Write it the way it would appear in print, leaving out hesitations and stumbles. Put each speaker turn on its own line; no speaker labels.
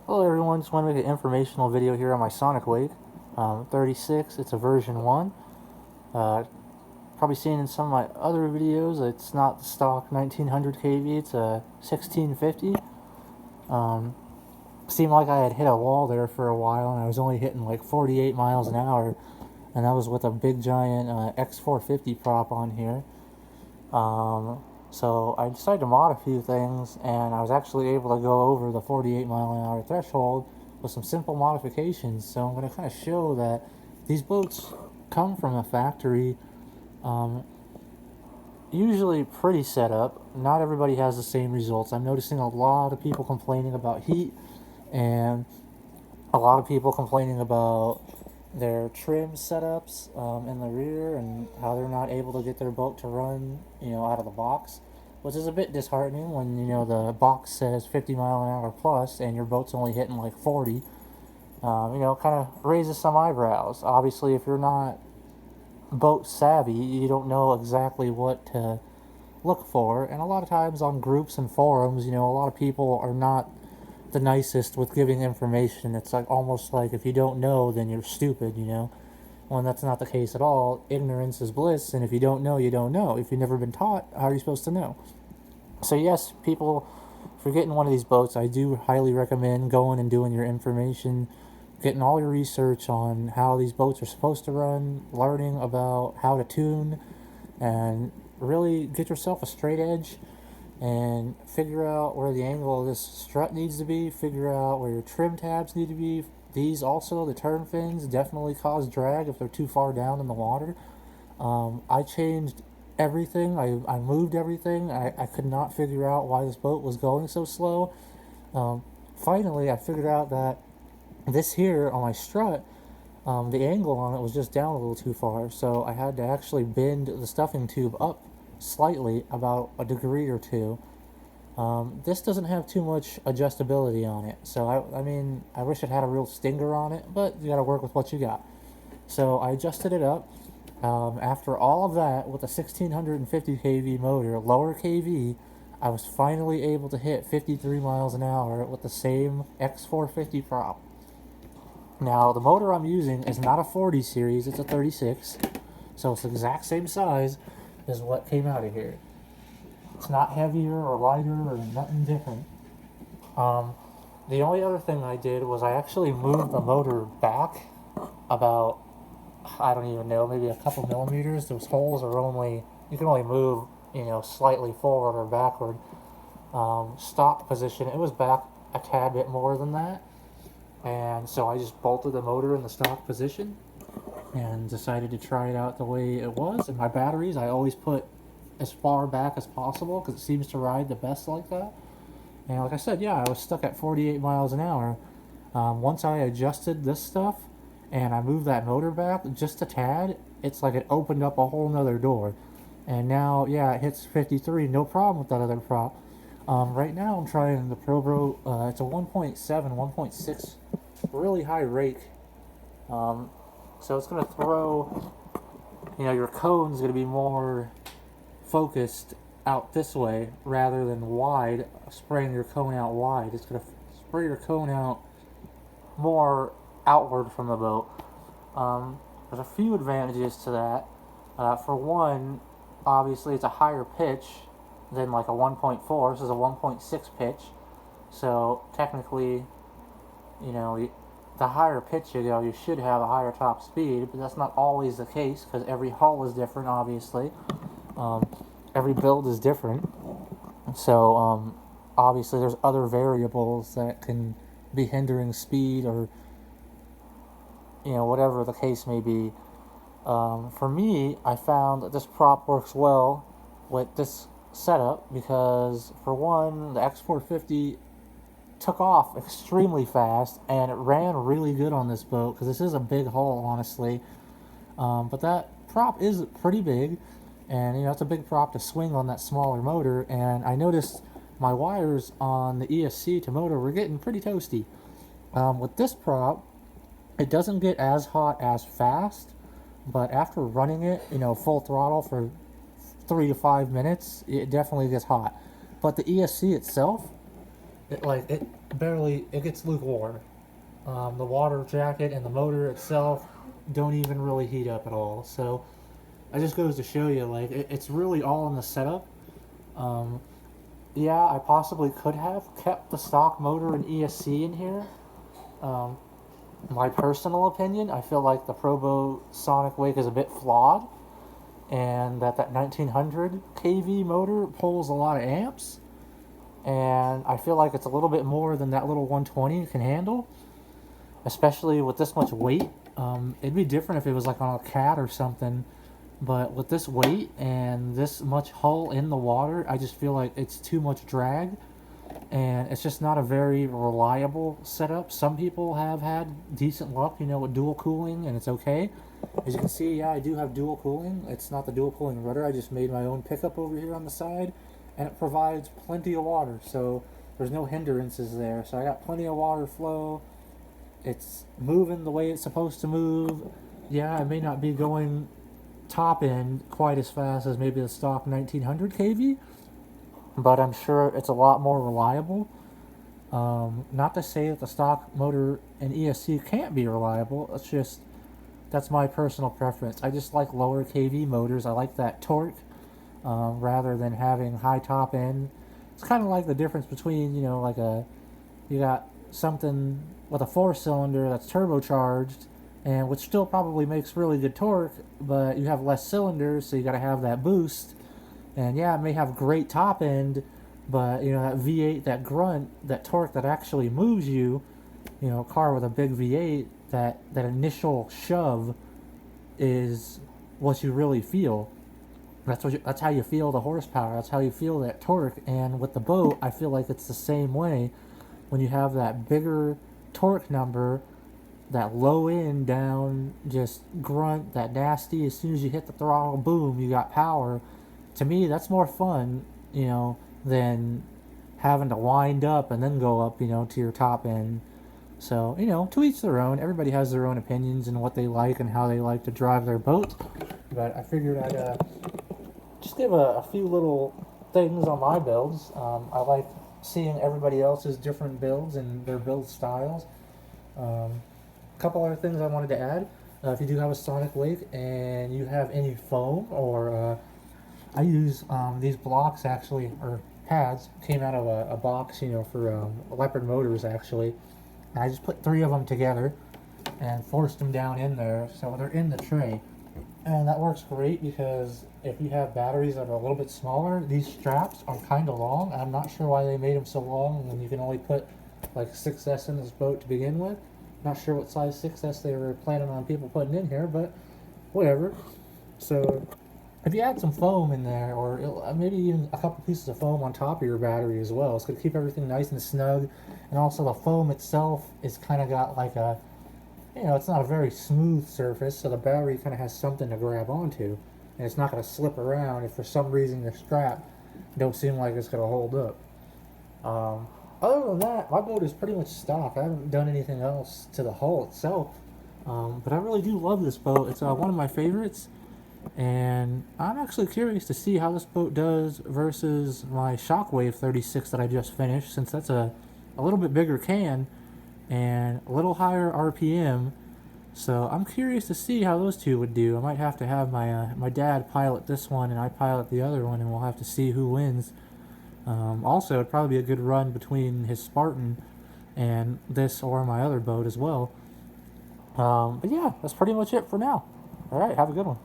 Hello everyone, just want to make an informational video here on my sonicwake. 36, it's a version 1. Probably seen in some of my other videos, it's not the stock 1900 kV, it's a 1650. Seemed like I had hit a wall there for a while, and I was only hitting like 48 miles an hour, and that was with a big giant X450 prop on here. So I decided to mod a few things, and I was actually able to go over the 48 mile an hour threshold with some simple modifications. So I'm going to kind of show that these boats come from a factory, usually pretty set up. Not everybody has the same results. I'm noticing a lot of people complaining about heat, and a lot of people complaining about their trim setups in the rear and how they're not able to get their boat to run, out of the box, which is a bit disheartening when, the box says 50 mile an hour plus and your boat's only hitting like 40. Kind of raises some eyebrows. Obviously, if you're not boat savvy, you don't know exactly what to look for, and a lot of times on groups and forums, a lot of people are not the nicest with giving information. It's like almost like if you don't know, then you're stupid, When that's not the case at all. Ignorance is bliss, and if you don't know, you don't know. If you've never been taught, how are you supposed to know? So yes, people, if you're getting one of these boats, I do highly recommend going and doing your information, getting all your research on how these boats are supposed to run, learning about how to tune, and really get yourself a straight edge and figure out where the angle of this strut needs to be, figure out where your trim tabs need to be. These also, the turn fins, definitely cause drag if they're too far down in the water. I changed everything. I moved everything. I could not figure out why this boat was going so slow. Finally, I figured out that this here on my strut, the angle on it was just down a little too far, so I had to actually bend the stuffing tube up slightly, about a degree or two. This doesn't have too much adjustability on it, so I wish it had a real stinger on it, but you gotta work with what you got. So I adjusted it up. After all of that, with a 1650 kV motor, lower kV, I was finally able to hit 53 miles an hour with the same X450 prop. Now, the motor I'm using is not a 40 series, it's a 36, so it's the exact same size is what came out of here. It's not heavier or lighter or nothing different. The only other thing I did was I actually moved the motor back about, I don't even know, maybe a couple millimeters. Those holes are only, you can only move, slightly forward or backward. Stock position, it was back a tad bit more than that. And so I just bolted the motor in the stock position and decided to try it out the way it was. And my batteries, I always put as far back as possible because it seems to ride the best like that. And like I said, yeah, I was stuck at 48 miles an hour. Once I adjusted this stuff and I moved that motor back just a tad, it's like it opened up a whole nother door. And now, yeah, it hits 53, no problem with that other prop. Right now I'm trying the Proboat, it's a 1.7, 1.6, really high rake. So it's going to throw, your cone's going to be more focused out this way rather than wide, spraying your cone out wide. It's going to spray your cone out more outward from the boat. There's a few advantages to that. For one, obviously it's a higher pitch than like a 1.4. This is a 1.6 pitch. So technically, the higher pitch you go, you should have a higher top speed, but that's not always the case because every hull is different, obviously. Every build is different. So, obviously there's other variables that can be hindering speed or, whatever the case may be. For me, I found that this prop works well with this setup because, for one, the X450 took off extremely fast and it ran really good on this boat because this is a big hull, honestly. But that prop is pretty big, and it's a big prop to swing on that smaller motor. And I noticed my wires on the ESC to motor were getting pretty toasty. With this prop, it doesn't get as hot as fast, but after running it, full throttle for 3 to 5 minutes, it definitely gets hot. But the ESC itself it gets lukewarm. The water jacket and the motor itself don't even really heat up at all. So it just goes to show you, like, it's really all in the setup. Um, yeah, I possibly could have kept the stock motor and ESC in here. Um, my personal opinion, I feel like the Proboat Sonic Wake is a bit flawed, and that 1900 kV motor pulls a lot of amps, and I feel like it's a little bit more than that little 120 can handle, especially with this much weight. It'd be different if it was like on a cat or something, but with this weight and this much hull in the water, I just feel like it's too much drag, and it's just not a very reliable setup. Some people have had decent luck, with dual cooling, and it's okay. As you can see, yeah, I do have dual cooling. It's not the dual cooling rudder. I just made my own pickup over here on the side, and it provides plenty of water, so there's no hindrances there. So I got plenty of water flow. It's moving the way it's supposed to move. Yeah, it may not be going top end quite as fast as maybe the stock 1900 kV, but I'm sure it's a lot more reliable. Not to say that the stock motor and ESC can't be reliable. It's just that's my personal preference. I just like lower kV motors. I like that torque rather than having high top end. It's kind of like the difference between you got something with a 4-cylinder that's turbocharged, and which still probably makes really good torque, but you have less cylinders, so you got to have that boost. And yeah, it may have great top end, but that V8, that grunt, that torque that actually moves you, a car with a big V8, that initial shove is what you really feel. That's how you feel the horsepower. That's how you feel that torque. And with the boat, I feel like it's the same way. When you have that bigger torque number, that low end down, just grunt, that nasty, as soon as you hit the throttle, boom, you got power. To me, that's more fun, than having to wind up and then go up, to your top end. So, to each their own. Everybody has their own opinions and what they like and how they like to drive their boat. But I figured I'd just give a few little things on my builds. I like seeing everybody else's different builds and their build styles. A couple other things I wanted to add. If you do have a Sonic Wake and you have any foam, or I use these blocks actually, or pads, came out of a box, for Leopard Motors actually. And I just put 3 of them together and forced them down in there, so they're in the tray. And that works great because if you have batteries that are a little bit smaller, these straps are kind of long. I'm not sure why they made them so long when you can only put like 6S in this boat to begin with. Not sure what size 6S they were planning on people putting in here, but whatever. So if you add some foam in there, or maybe even a couple pieces of foam on top of your battery as well, it's going to keep everything nice and snug. And also the foam itself is kind of got like a, it's not a very smooth surface, so the battery kind of has something to grab onto. And it's not going to slip around if for some reason the strap don't seem like it's going to hold up. Other than that, my boat is pretty much stock. I haven't done anything else to the hull itself. But I really do love this boat. It's one of my favorites. And I'm actually curious to see how this boat does versus my Shockwave 36 that I just finished, since that's a little bit bigger can and a little higher RPM. So I'm curious to see how those two would do. I might have to have my dad pilot this one and I pilot the other one, and we'll have to see who wins. Also, it'd probably be a good run between his Spartan and this or my other boat as well. But yeah, that's pretty much it for now. Alright, have a good one.